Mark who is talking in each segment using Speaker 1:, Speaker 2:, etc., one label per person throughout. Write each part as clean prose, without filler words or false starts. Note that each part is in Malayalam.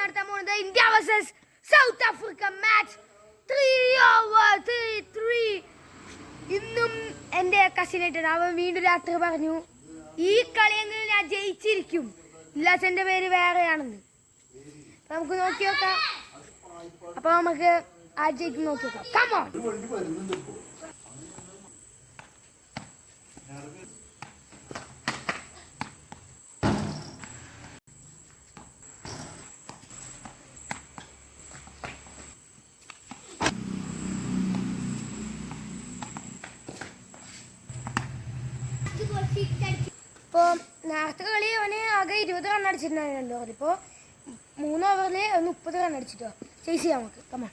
Speaker 1: നടത്താൻ പോകുന്നത് India versus south Africa match 3-3. ഇന്നും എൻ്റെ കസിനായിട്ട് അവൻ വീണ്ടും രാത്രി പറഞ്ഞു ഈ കളിയെങ്കിലും ഞാൻ ജയിച്ചിരിക്കും, ഇല്ലാച്ചൻ്റെ പേര് വേറെയാണെന്ന്. നമുക്ക് നോക്കി നോക്കാം. അപ്പോൾ നമുക്ക് ആ ജയിക്കും നോക്കി നോക്കാം. കമോൺ. ഇപ്പോൾ നേരത്തെ കളി അവന് ആകെ 20 റൺ അടിച്ചിട്ടുണ്ടായിരുന്നു. അതിപ്പോൾ 3 ഓവറിൽ 30 റൺ അടിച്ചിട്ടോ. ചേസ് ചെയ്യാം നമുക്ക്. കമാ.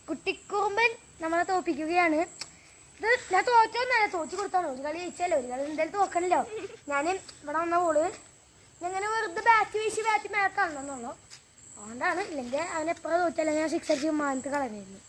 Speaker 1: കുട്ടിക്കുറുമ്പൻ നമ്മളെ തോപ്പിക്കുകയാണ്. ഇത് ഞാൻ തോറ്റോന്നല്ല, തോച്ചു കൊടുത്താണ്. ഒരു കളി ജയിച്ചല്ലോ, ഒരു കളി എന്തായാലും തോക്കണല്ലോ. ഞാൻ ഇവിടെ വന്ന ബോള് ഞങ്ങനെ വെറുതെ ബാറ്റ് മേക്കാണെന്നുള്ളൂ. അതുകൊണ്ടാണ്. ഇല്ലെങ്കിൽ അവനെപ്പോഴും തോറ്റല്ല, ഞാൻ 6 അടിച്ച് മാനത്ത് കളഞ്ഞിരുന്നു.